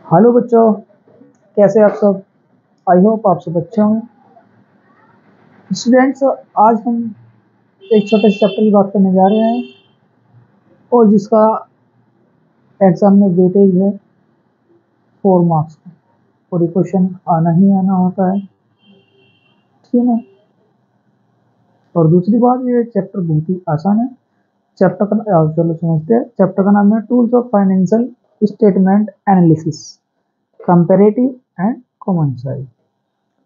Hello बच्चों, कैसे आप सब। आई होप आप सब अच्छे होंगे। स्टूडेंट्स, आज हम एक छोटे से चैप्टर की बात करने जा रहे हैं और जिसका एग्जाम में वेटेज है 4 मार्क्स का और ये क्वेश्चन आना ही आना होता है, ठीक है ना। और दूसरी बात, ये चैप्टर बहुत ही आसान है। चैप्टर का चलो समझते हैं। चैप्टर का नाम है tools of financial statement analysis, comparative and common size.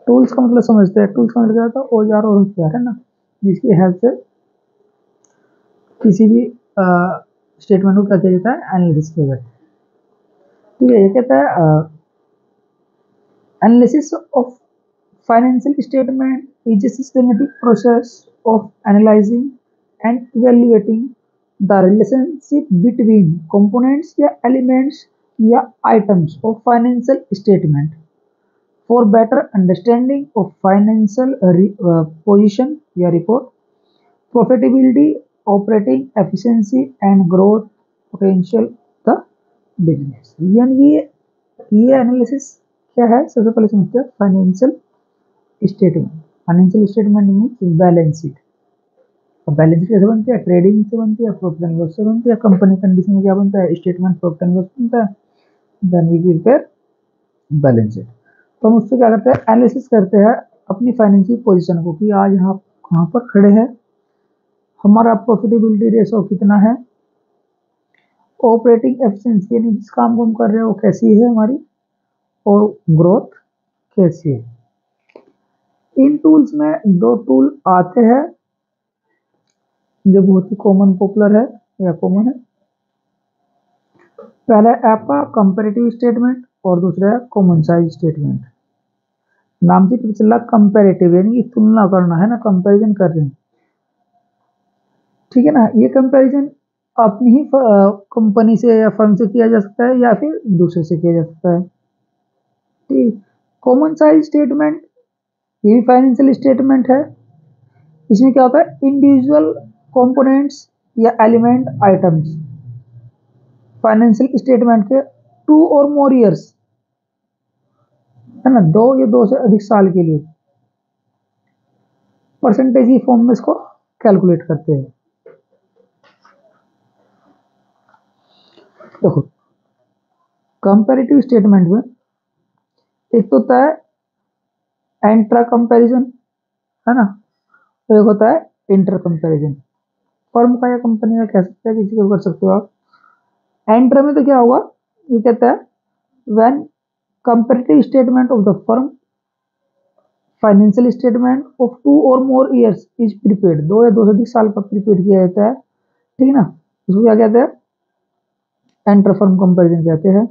Tools का मतलब समझते हैं। टूल्स का मतलब क्या होता है? औजार और हथियार, है ना, जिसकी हेल्प से किसी भी स्टेटमेंट को क्या किया जाता है, एनालिसिस किया जाता है। ठीक है, ये कहता है analysis of financial statement is a systematic process of analysing and evaluating the relationship between components या एलिमेंट्स या items of financial statement for better understanding of financial position या report, profitability, operating efficiency and growth potential the business. यानी ये analysis क्या है, सबसे पहले समझते हैं financial statement. Financial statement mean balance sheet. अब बैलेंस शीट कैसे बनती है? ट्रेडिंग से बनती है, प्रॉफिट एंड लॉस से बनती है। कंपनी कंडीशन में क्या बनता है? स्टेटमेंट, प्रॉफिट एंड लॉस बनता है। Then we prepare balance sheet. तो हम उससे क्या करते हैं, एनालिसिस करते हैं अपनी फाइनेंशियल पोजीशन को कि आज हम कहाँ पर खड़े हैं, हमारा प्रॉफिटेबिलिटी रेशो कितना है, ऑपरेटिंग एफिशिएंसी यानी जिस काम को हम कर रहे हैं वो कैसी है हमारी, और ग्रोथ कैसी है। इन टूल्स में दो टूल आते हैं जो बहुत ही कॉमन पॉपुलर है या कॉमन है। पहला है आपका कंपैरेटिव स्टेटमेंट और दूसरा है कॉमन साइज स्टेटमेंट। नाम से पता चला कंपैरेटिव यानी कि तुलना करना है ना, कंपैरिजन कर रहे हैं, ठीक है ना। ये कंपैरिजन अपनी ही कंपनी से या फर्म से किया जा सकता है या फिर दूसरे से किया जा सकता है, ठीक। कॉमन साइज स्टेटमेंट ये भी फाइनेंशियल स्टेटमेंट है। इसमें क्या होता है, इंडिविजुअल कंपोनेंट्स या एलिमेंट आइटम्स फाइनेंशियल स्टेटमेंट के 2 और मोर ईयर्स, है ना, 2 या 2 से अधिक साल के लिए परसेंटेज की फॉर्म में इसको कैलकुलेट करते हैं। देखो, कंपैरेटिव स्टेटमेंट में एक तो होता है इंट्रा कंपैरिजन, है ना, एक होता है इंटर कंपैरिजन। फर्म का या कंपनी का कह सकते हैं, किसी को कर सकते हो आप। एंटर में तो क्या होगा, ये कहता है when comparative statement of the firm financial statement of 2 और मोर ईयर्स इज प्रिपेयर्ड, 2 या 2 से अधिक साल का प्रिपेयर किया जाता है, ठीक है ना। उसको क्या कहते हैं, एंटर फर्म कंपैरिजन कहते हैं,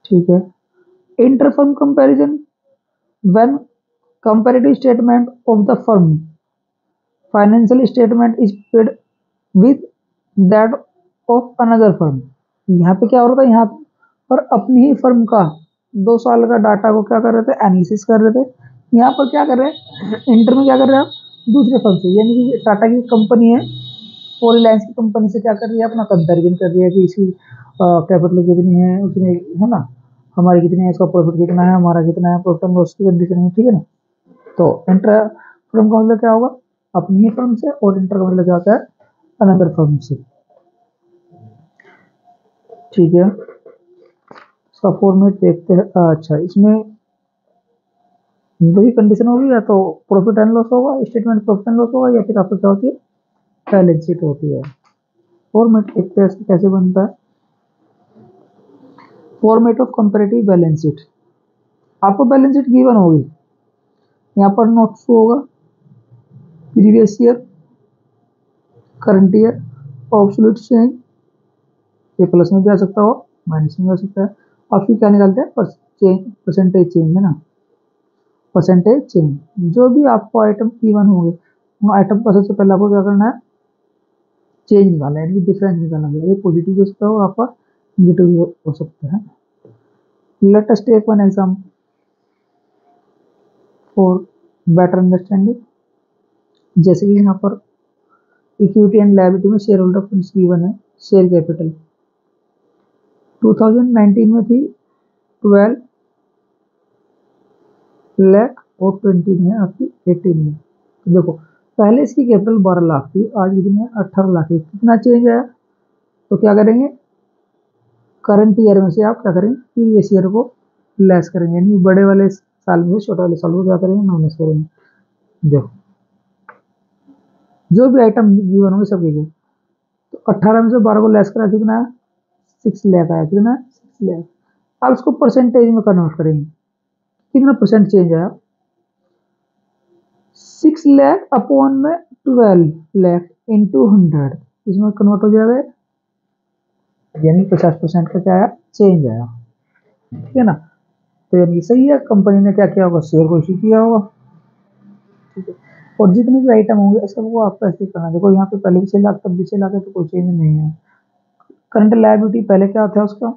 ठीक है। Inter firm comparison when comparative statement of the firm financial statement is paid with that of another firm. यहाँ पे क्या हो रहा था, यहाँ पर अपनी ही फर्म का 2 साल का डाटा को क्या कर रहे थे, एनालिसिस कर रहे थे। यहाँ पर क्या कर रहे हैं, इंटर में क्या कर रहे हैं आप, दूसरे फर्म से, यानी कि टाटा की कंपनी है और रिलायंस की कंपनी से क्या कर रही है, अपना कंपेरिजन कर रही है कि इसकी कैपिटल कितनी है, उसमें, है ना, हमारी कितनी है, इसका प्रॉफिट कितना है, हमारा कितना है, प्रॉफिट एंड लॉस की कंडीशन में, ठीक है ना। तो इंटर फर्म का मतलब क्या होगा, अपनी ही फर्म से, और इंटर का मतलब क्या होता है, अनदर फर्म से, ठीक है। इसका फॉर्मेट देखते हैं। अच्छा, इसमें दो ही कंडीशन होगी, या तो प्रॉफिट एंड लॉस होगा, स्टेटमेंट प्रॉफिट एंड लॉस होगा, या फिर आपको क्या होती है, बैलेंस शीट होती है। फॉर्मेट देखते हैं कैसे बनता है। Format of comparative balance sheet. आपको बैलेंस शीट गिवन होगी, यहाँ पर नोट्स होगा, previous year, current year, absolute change, ये प्लस में भी आ सकता हो, माइनस में भी आ सकता है। और फिर क्या निकालते हैं, परसेंटेज चेंज, है ना, परसेंटेज चेंज। जो भी आपको आइटम गिवन होंगे उन आइटम का सबसे पहले आपको क्या करना है, चेंज निकालना है, यानी डिफरेंस निकालना है। ये पॉजिटिव हो सकता है और आपका नेगेटिव हो सकता है। Let us take one example for better understanding. जैसे कि यहाँ पर इक्विटी एंड लायबिलिटी में शेयर होल्डर फंड्स गिवन है, शेयर कैपिटल 2019 में थी 12 लाख और 20 में आपकी 18 में। तो देखो पहले इसकी कैपिटल 12 लाख थी, आज कितनी है 18 लाख है। कितना चेंज आया? तो क्या करेंगे, करंट ईयर में से आप क्या करेंगे, प्रीवियस ईयर को लेस करेंगे, यानी बड़े वाले साल में से छोटे वाले साल को क्या करेंगे, माइनस करेंगे। देखो जो भी आइटम गिवन होंगे सब के, तो 18 में से 12 को लेस करा कितना, 6 लाख आया। कितना, 6 लाख। अब इसको परसेंटेज में कन्वर्ट करेंगे, कितना परसेंट चेंज आया, 6 लाख अपॉन में 12 लाख इंटू 100, इसमें कन्वर्ट हो जाएगा, यानी 50% का क्या आया, चेंज आया। ठीक है ना, तो यानी सही है, कंपनी ने क्या किया होगा, शेयर को इश्यू किया होगा। ठीक है, और जितने भी आइटम होंगे सबको आपको ऐसे करना। देखो यहाँ पे पहले भी 6 लाख तब भी 6 लाख है, तो कोई चेंज नहीं है। करंट लायबिलिटी पहले क्या था उसका,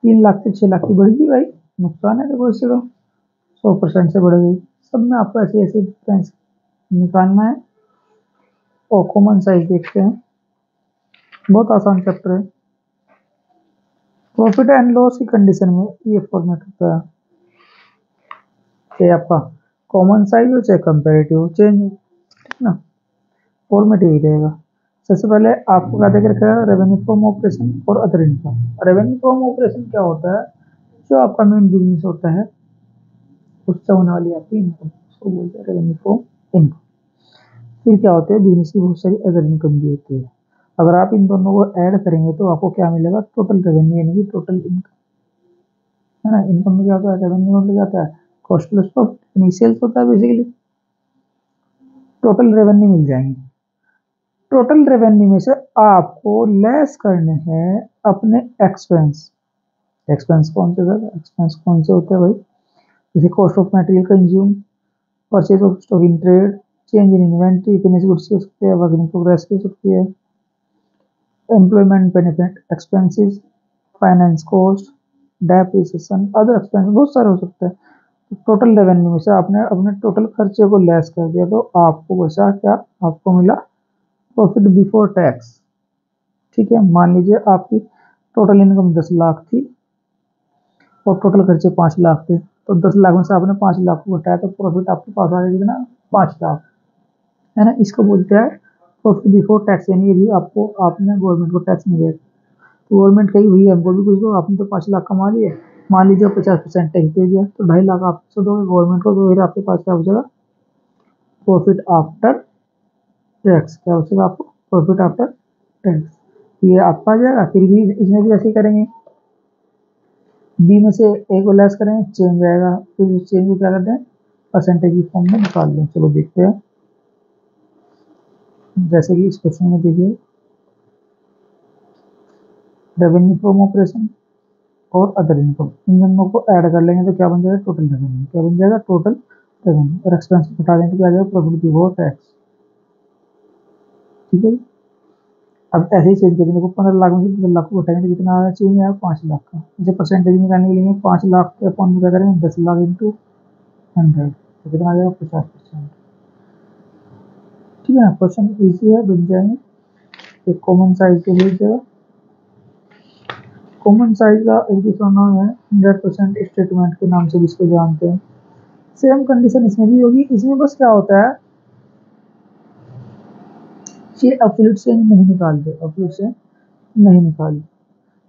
3 लाख से 6 लाख की बढ़ गई भाई, नुकसान है देखो इससे, तो 100% से बढ़ गई। सब में आपको ऐसे ऐसे डिफरेंस निकालना है। और कॉमन साइज देखते हैं, बहुत आसान चैप्टर है। प्रॉफिट एंड लॉस की कंडीशन में ये फॉर्मेट होता है कि आपका कॉमन साइज हो चाहे कंपेरेटिव चेंज हो, ठीक ना, फॉर्मेट यही रहेगा। सबसे पहले आपको क्या देख रखा है, रेवेन्यू फ्रॉम ऑपरेशन और other income. Revenue from operation क्या होता है, जो आपका मेन बिजनेस होता है उससे होने वाली आपकी इनकम, उसको बोलते हैं रेवेन्यू फ्रॉम इनकम। फिर क्या होता है, बिजनेस की बहुत सारी अदर इनकम भी होती है। अगर आप इन दोनों को ऐड करेंगे तो आपको क्या मिलेगा, टोटल रेवेन्यू, यानी कि टोटल इनकम, है ना। इनकम में क्या होता है, रेवेन्यू में क्या होता है, कॉस्ट प्लस प्रॉफिट, यानी सेल्स होता है बेसिकली। टोटल रेवेन्यू मिल जाएंगे। टोटल रेवेन्यू में से आपको लेस करने हैं अपने एक्सपेंस। एक्सपेंस कौन से सर, एक्सपेंस कौन से होते हैं भाई, जैसे cost of material consume, purchase of stock in trade, change in inventory, finish goods की हो सकती है, वर्क इन प्रोग्रेस की हो सकती है, employment benefit expenses, finance cost, depreciation, other expense, बहुत सारे हो सकते हैं। तो टोटल रेवेन्यू में से आपने अपने टोटल खर्चे को लेस कर दिया तो आपको बचा क्या, आपको मिला प्रॉफिट बिफोर टैक्स। ठीक है, मान लीजिए आपकी टोटल इनकम 10 लाख थी और टोटल खर्चे 5 लाख थे, तो 10 लाख में से आपने 5 लाख को घटाया तो प्रॉफिट आपके पास आ गया कितना, 5 लाख, है ना। इसको बोलते हैं प्रॉफिट बिफोर टैक्स, यानी भी आपको, आपने गवर्नमेंट को टैक्स नहीं दिया। तो गवर्नमेंट कही भैया हमको भी कुछ दो, आपने तो 5 लाख कमा लिए, मान लीजिए 50% टैक्स दे दिया तो 2.5 लाख आपसे दोगे गवर्नमेंट को, तो फिर आपके पास क्या बचेगा, प्रॉफिट आफ्टर टैक्स। क्या बचेगा आपको, प्रॉफिट आफ्टर टैक्स, ये आपका आ जाएगा। फिर भी इसमें भी ऐसे ही करेंगे, बी में से ए को लेस करेंगे, चेंज आएगा, फिर उस चेंज को क्या करते हैं, परसेंटेज की फॉर्म में निकाल दें। चलो देखते हैं, जैसे कि इस क्वेश्चन में देखिए, रेवेन्यू फ्रॉम ऑपरेशन और अदर इनकम, इन दोनों को ऐड कर लेंगे तो क्या बन जाएगा, टोटल रेवेन्यू। क्या बन जाएगा, टोटल रेवेन्यू, और एक्सपेंस हटा देंगे तो क्या आ जाएगा, प्रॉफिट बिफोर टैक्स। ठीक है, अब ऐसे ही चेंज कर देंगे, 15 लाख में से 10 लाख को घटाएंगे तो कितना आया, चेंज आया 5 लाख का। इसे परसेंटेज निकालने के लिए 5 लाख के अपॉन में क्या करेंगे, 10 लाख इंटू 100, तो कितना आ जाएगा, 50%। ठीक है ना, क्वेश्चन ईजी है, बन जाएंगे। एक कॉमन साइज के लिए जगह, कॉमन साइज का एक दूसरा नाम है 100% स्टेटमेंट के नाम से भी इसको जानते हैं। सेम कंडीशन इसमें भी होगी। इसमें बस क्या होता है, ये एब्सोल्यूट चेंज नहीं निकालते, एब्सोल्यूट चेंज नहीं निकालते।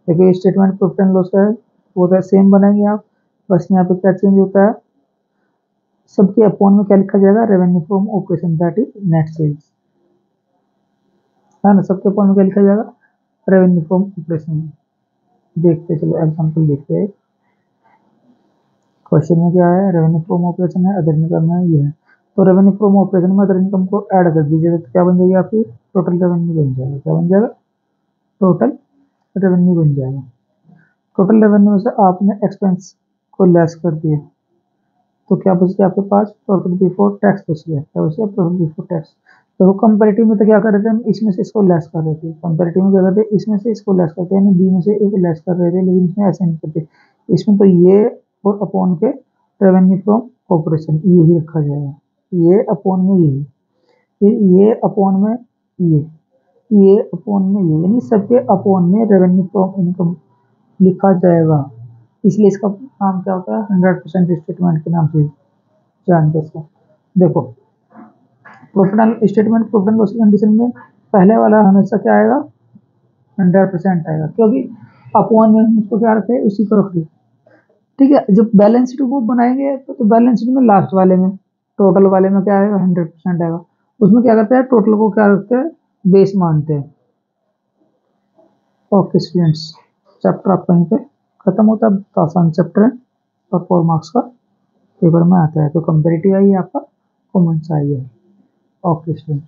देखिए स्टेटमेंट प्रॉफिट एंड लॉस का है, वो तो सेम बनाएंगे आप, बस यहाँ पे क्या चेंज होता है, सबके अपॉन में क्या लिखा जाएगा, revenue from operation, that is net sales, है ना। सबके अपॉन में क्या लिखा जाएगा, रेवेन्यू फ्रॉम ऑपरेशन। देखते चलो एग्जाम्पल देखते हैं। क्वेश्चन में क्या है, रेवेन्यू फ्रॉम ऑपरेशन है, अदर इनकम है, ये है। तो रेवेन्यू फ्रॉम ऑपरेशन में अदर इनकम को ऐड कर दीजिएगा तो क्या बन जाएगी आपकी, टोटल रेवेन्यू बन जाएगा। क्या बन जाएगा, टोटल रेवेन्यू बन जाएगा। टोटल रेवेन्यू में से आपने एक्सपेंस को लेस कर दिया तो क्या बच गया आपके पास, प्रॉफिट बिफोर टैक्स बच गया। क्या बच गया, प्रॉफिट बिफोर टैक्स। देखो कंपेरेटिव में तो क्या कर रहे थे हम, इसमें से इसको लेस कर रहे थे, कंपेरेटिव में क्या करते, इसमें से इसको लेस करते हैं, यानी बी में से ए को लेस कर रहे थे, लेकिन इसमें ऐसे नहीं करते। इसमें तो ये और अपॉन के रेवेन्यू फ्रॉम ऑपरेशन यही रखा जाएगा, ये अपॉन में यही, फिर ये अपॉन में ये अपॉन में ये, यानी सबके अपॉन में रेवेन्यू फ्रॉम इनकम लिखा जाएगा। इसलिए इसका नाम क्या होता है, 100% स्टेटमेंट के नाम से जानते हैं इसको। देखो profit and statement profit and loss condition में पहले वाला हमेशा क्या आएगा, 100% आएगा, क्योंकि अपॉन में हम उसको क्या रखे, उसी को रख दिया। ठीक है, जब बैलेंस शीट को बनाएंगे तो बैलेंस शीट में लास्ट वाले में टोटल वाले में क्या आएगा, 100% आएगा। उसमें क्या करते हैं, टोटल को क्या रखते हैं, बेस मानते हैं। ओके स्टूडेंट्स, चैप्टर आपका यहीं पे खत्म होता है। बहुत आसान चैप्टर है और 4 मार्क्स का पेपर में आता है। तो कंपेरेटिव आई है आपका, कॉमन सा आई है। Okay student.